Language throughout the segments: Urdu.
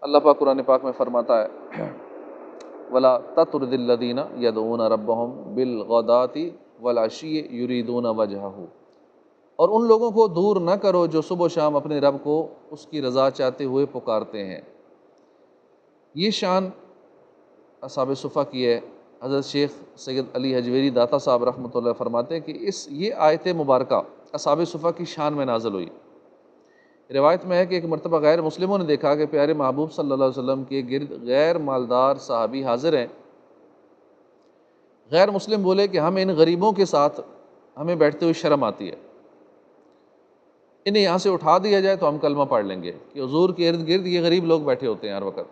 اللہ پاک قرآن پاک میں فرماتا ہے ولا تطرد الذین یدعون ربهم بالغداۃ والعشی یریدون وجہہ، اور ان لوگوں کو دور نہ کرو جو صبح و شام اپنے رب کو اس کی رضا چاہتے ہوئے پکارتے ہیں۔ یہ شان اصحاب صفہ کی ہے۔ حضرت شیخ سید علی حجویری داتا صاحب رحمۃ اللہ فرماتے ہیں کہ یہ آیت مبارکہ اصحاب صفہ کی شان میں نازل ہوئی۔ روایت میں ہے کہ ایک مرتبہ غیر مسلموں نے دیکھا کہ پیارے محبوب صلی اللہ علیہ وسلم کے گرد غیر مالدار صحابی حاضر ہیں۔ غیر مسلم بولے کہ ہم ان غریبوں کے ساتھ ہمیں بیٹھتے ہوئے شرم آتی ہے، انہیں یہاں سے اٹھا دیا جائے تو ہم کلمہ پڑھ لیں گے، کہ حضور کے ارد گرد یہ غریب لوگ بیٹھے ہوتے ہیں ہر وقت،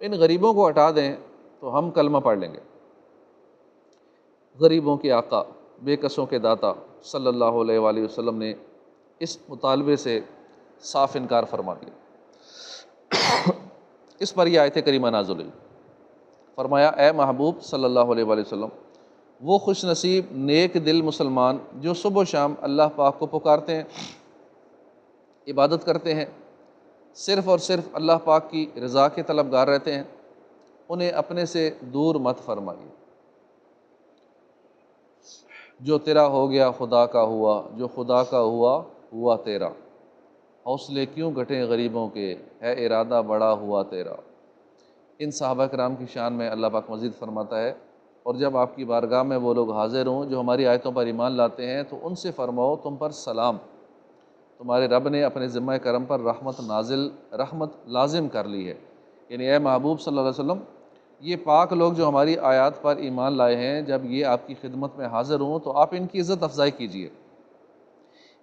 ان غریبوں کو ہٹا دیں تو ہم کلمہ پڑھ لیں گے۔ غریبوں کے آقا، بے کسوں کے داتا صلی اللہ علیہ وآلہ وسلم نے اس مطالبے سے صاف انکار فرما دیا۔ اس پر یہ آیت کریمہ نازل ہوئی۔ فرمایا اے محبوب صلی اللہ علیہ وآلہ وسلم، وہ خوش نصیب نیک دل مسلمان جو صبح و شام اللہ پاک کو پکارتے ہیں، عبادت کرتے ہیں، صرف اور صرف اللہ پاک کی رضا کے طلبگار رہتے ہیں، انہیں اپنے سے دور مت فرمائیے۔ جو تیرا ہو گیا خدا کا ہوا، جو خدا کا ہوا ہوا تیرا، حوصلے کیوں گھٹیں غریبوں کے، ہے ارادہ بڑا ہوا تیرا۔ ان صحابہ کرام کی شان میں اللہ پاک مزید فرماتا ہے، اور جب آپ کی بارگاہ میں وہ لوگ حاضر ہوں جو ہماری آیتوں پر ایمان لاتے ہیں تو ان سے فرماؤ تم پر سلام، تمہارے رب نے اپنے ذمہ کرم پر رحمت لازم کر لی ہے۔ یعنی اے محبوب صلی اللہ علیہ وسلم، یہ پاک لوگ جو ہماری آیات پر ایمان لائے ہیں، جب یہ آپ کی خدمت میں حاضر ہوں تو آپ ان کی عزت افزائی کیجیے،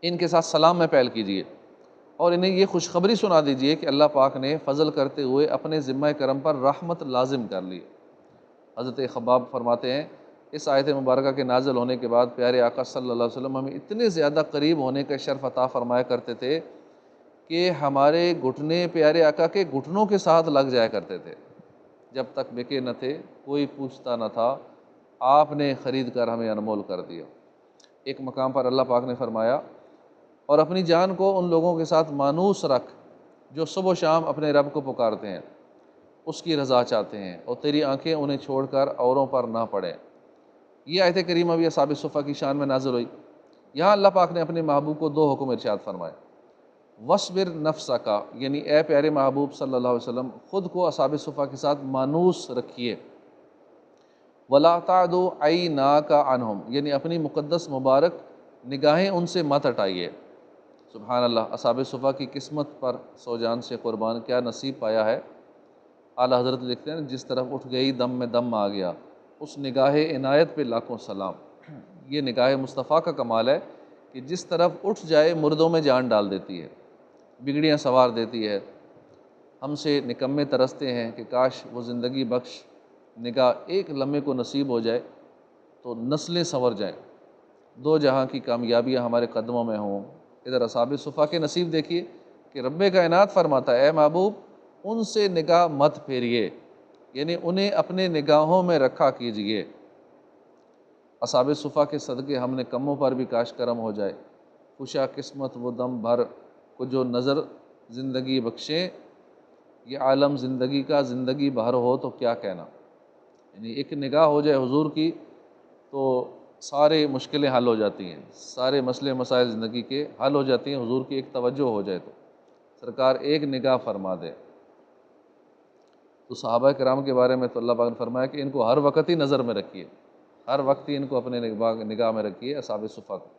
ان کے ساتھ سلام میں پہل کیجیے، اور انہیں یہ خوشخبری سنا دیجیے کہ اللہ پاک نے فضل کرتے ہوئے اپنے ذمہ کرم پر رحمت لازم کر لی۔ حضرت خباب فرماتے ہیں اس آیت مبارکہ کے نازل ہونے کے بعد پیارے آقا صلی اللہ علیہ وسلم ہمیں اتنے زیادہ قریب ہونے کا شرف عطا فرمایا کرتے تھے کہ ہمارے گھٹنے پیارے آقا کے گھٹنوں کے ساتھ لگ جایا کرتے تھے۔ جب تک بکے نہ تھے کوئی پوچھتا نہ تھا، آپ نے خرید کر ہمیں انمول کر دیا۔ ایک مقام پر اللہ پاک نے فرمایا اور اپنی جان کو ان لوگوں کے ساتھ مانوس رکھ جو صبح و شام اپنے رب کو پکارتے ہیں، اس کی رضا چاہتے ہیں، اور تیری آنکھیں انہیں چھوڑ کر اوروں پر نہ پڑیں۔ یہ آیت کریمہ بھی اصحاب صفہ کی شان میں نازل ہوئی۔ یہاں اللہ پاک نے اپنے محبوب کو دو حکم ارشاد فرمائے، وَاصْبِرْ نَفْسَكَ، یعنی اے پیارے محبوب صلی اللہ علیہ وسلم خود کو اصحاب صفہ کے ساتھ مانوس رکھیے، وَلَا تَعْدُ عَيْنَاكَ عَنْهُمْ، یعنی اپنی مقدس مبارک نگاہیں ان سے مت ہٹائیے۔ سبحان اللہ، اصحاب صفہ کی قسمت پر سو جان سے قربان، کیا نصیب پایا ہے۔ اعلیٰ حضرت لکھتے ہیں جس طرف اٹھ گئی دم میں دم آ گیا، اس نگاہ عنایت پہ لاکھوں سلام۔ یہ نگاہ مصطفیٰ کا کمال ہے کہ جس طرف اٹھ جائے مردوں میں جان ڈال دیتی ہے، بگڑیاں سوار دیتی ہے۔ ہم سے نکمے ترستے ہیں کہ کاش وہ زندگی بخش نگاہ ایک لمحے کو نصیب ہو جائے تو نسلیں سنور جائیں، دو جہاں کی کامیابیاں ہمارے قدموں میں ہوں۔ ادھر اصحاب صفہ کے نصیب دیکھیے کہ رب کائنات فرماتا ہے اے محبوب ان سے نگاہ مت پھیریے، یعنی انہیں اپنے نگاہوں میں رکھا کیجئے۔ اصحاب صفہ کے صدقے ہم نے کموں پر بھی کاش کرم ہو جائے، خوشا قسمت وہ دم بھر کو جو نظر زندگی بخشیں، یہ عالم زندگی کا زندگی بھر ہو تو کیا کہنا۔ یعنی ایک نگاہ ہو جائے حضور کی تو سارے مشکلیں حل ہو جاتی ہیں، سارے مسئلے مسائل زندگی کے حل ہو جاتی ہیں، حضور کی ایک توجہ ہو جائے تو سرکار ایک نگاہ فرما دے۔ تو صحابہ کرام کے بارے میں تو اللہ پاک نے فرمایا کہ ان کو ہر وقت ہی نظر میں رکھیے، ہر وقت ہی ان کو اپنے نگاہ میں رکھیے، اصحاب صفہ کو۔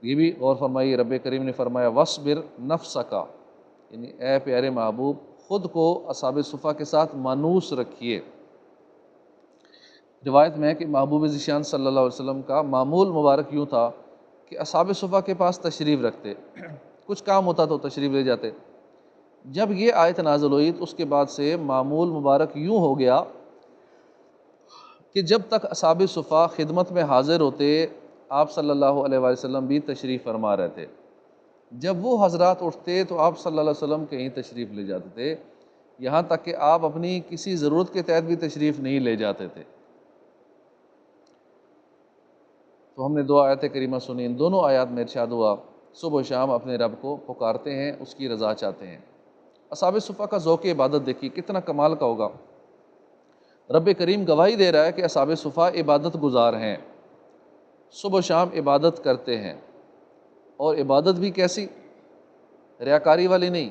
یہ بھی غور فرمائیے، رب کریم نے فرمایا وَاصْبِرْ نَفْسَكَ، یعنی اے پیارے محبوب خود کو اصحاب صفہ کے ساتھ مانوس رکھیے۔ روایت میں ہے کہ محبوب ذیشان صلی اللہ علیہ وسلم کا معمول مبارک یوں تھا کہ اصحاب صفہ کے پاس تشریف رکھتے، کچھ کام ہوتا تو تشریف لے جاتے۔ جب یہ آیت نازل ہوئی تو اس کے بعد سے معمول مبارک یوں ہو گیا کہ جب تک اصحاب صفہ خدمت میں حاضر ہوتے آپ صلی اللہ علیہ وآلہ وسلم بھی تشریف فرما رہے تھے، جب وہ حضرات اٹھتے تو آپ صلی اللہ علیہ وسلم کہیں تشریف لے جاتے تھے، یہاں تک کہ آپ اپنی کسی ضرورت کے تحت بھی تشریف نہیں لے جاتے تھے۔ تو ہم نے دو آیات کریمہ سنی، ان دونوں آیات میں ارشاد ہوا صبح و شام اپنے رب کو پکارتے ہیں، اس کی رضا چاہتے ہیں۔ اصحاب صفہ کا ذوق عبادت دیکھیے کتنا کمال کا ہوگا۔ رب کریم گواہی دے رہا ہے کہ اصحاب صفہ عبادت گزار ہیں، صبح و شام عبادت کرتے ہیں، اور عبادت بھی کیسی؟ ریاکاری والی نہیں،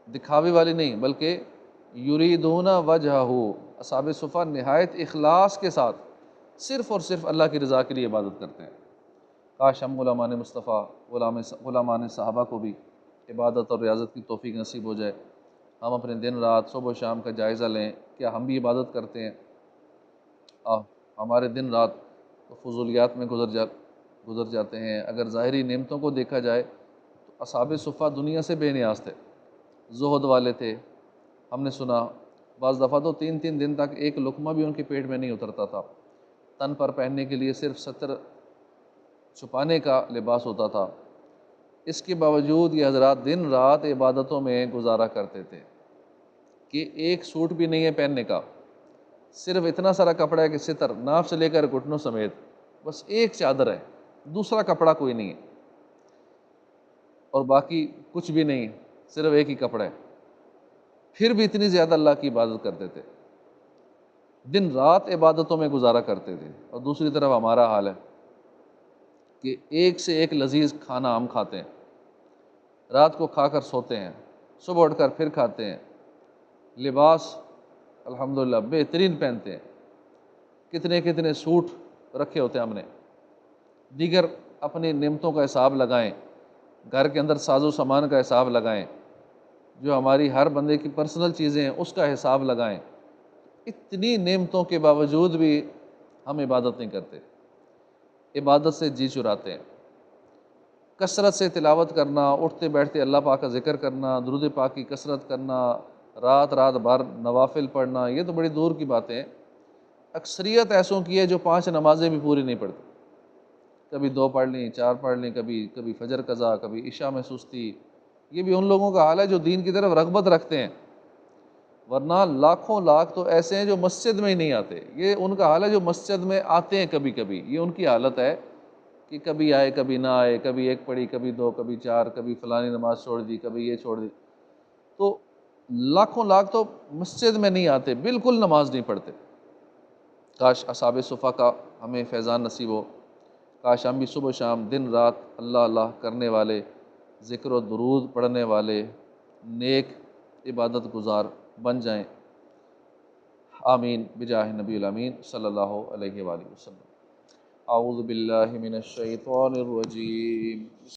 دکھاوے والی نہیں، بلکہ یریدون وجہہ، اصحاب صفہ نہایت اخلاص کے ساتھ صرف اور صرف اللہ کی رضا کے لیے عبادت کرتے ہیں۔ کاش ہم غلامان مصطفیٰ، غلامان صحابہ کو بھی عبادت اور ریاضت کی توفیق نصیب ہو جائے۔ ہم اپنے دن رات صبح و شام کا جائزہ لیں، کیا ہم بھی عبادت کرتے ہیں؟ ہمارے دن رات تو فضولیات میں گزر جاتے ہیں۔ اگر ظاہری نعمتوں کو دیکھا جائے تو اصحاب صفہ دنیا سے بے نیاز تھے، زہد والے تھے۔ ہم نے سنا بعض دفعہ تو 3 دن تک ایک لقمہ بھی ان کے پیٹ میں نہیں اترتا تھا، تن پر پہننے کے لیے صرف ستر چھپانے کا لباس ہوتا تھا۔ اس کے باوجود یہ حضرات دن رات عبادتوں میں گزارا کرتے تھے کہ ایک سوٹ بھی نہیں ہے پہننے کا، صرف اتنا سارا کپڑا ہے کہ ستر ناف سے لے کر گھٹنوں سمیت بس ایک چادر ہے، دوسرا کپڑا کوئی نہیں ہے، اور باقی کچھ بھی نہیں، صرف ایک ہی کپڑا ہے، پھر بھی اتنی زیادہ اللہ کی عبادت کرتے تھے، دن رات عبادتوں میں گزارا کرتے تھے۔ اور دوسری طرف ہمارا حال ہے کہ ایک سے ایک لذیذ کھانا ہم کھاتے ہیں، رات کو کھا کر سوتے ہیں، صبح اٹھ کر پھر کھاتے ہیں، لباس الحمدللہ بہترین پہنتے ہیں، کتنے سوٹ رکھے ہوتے ہیں ہم نے، دیگر اپنی نعمتوں کا حساب لگائیں، گھر کے اندر ساز و سامان کا حساب لگائیں، جو ہماری ہر بندے کی پرسنل چیزیں ہیں اس کا حساب لگائیں، اتنی نعمتوں کے باوجود بھی ہم عبادت نہیں کرتے، عبادت سے جی چراتے ہیں۔ کثرت سے تلاوت کرنا، اٹھتے بیٹھتے اللہ پاک کا ذکر کرنا، درود پاک کی کثرت کرنا، رات بھر نوافل پڑھنا، یہ تو بڑی دور کی باتیں ہیں۔ اکثریت ایسوں کی ہے جو 5 نمازیں بھی پوری نہیں پڑھتی، کبھی 2 پڑھ لیں، 4 پڑھ لیں، کبھی فجر قضا، کبھی عشاء میں سستی۔ یہ بھی ان لوگوں کا حال ہے جو دین کی طرف رغبت رکھتے ہیں، ورنہ لاکھوں لاکھ تو ایسے ہیں جو مسجد میں ہی نہیں آتے۔ یہ ان کا حال ہے جو مسجد میں آتے ہیں کبھی کبھی، یہ ان کی حالت ہے کہ کبھی آئے کبھی نہ آئے، کبھی 1 پڑھی، کبھی 2، کبھی 4، کبھی فلانی نماز چھوڑ دی، کبھی یہ چھوڑ دی۔ تو لاکھوں لاکھ تو مسجد میں نہیں آتے، بالکل نماز نہیں پڑھتے۔ کاش اصحاب صفہ کا ہمیں فیضان نصیب ہو، کاش ہم بھی صبح و شام دن رات اللہ اللہ کرنے والے، ذکر و درود پڑھنے والے، نیک عبادت گزار بن جائیں۔ آمین بجاہ نبی الامین صلی اللہ علیہ وآلہ وسلم۔ اعوذ باللہ من الشیطان الرجیم۔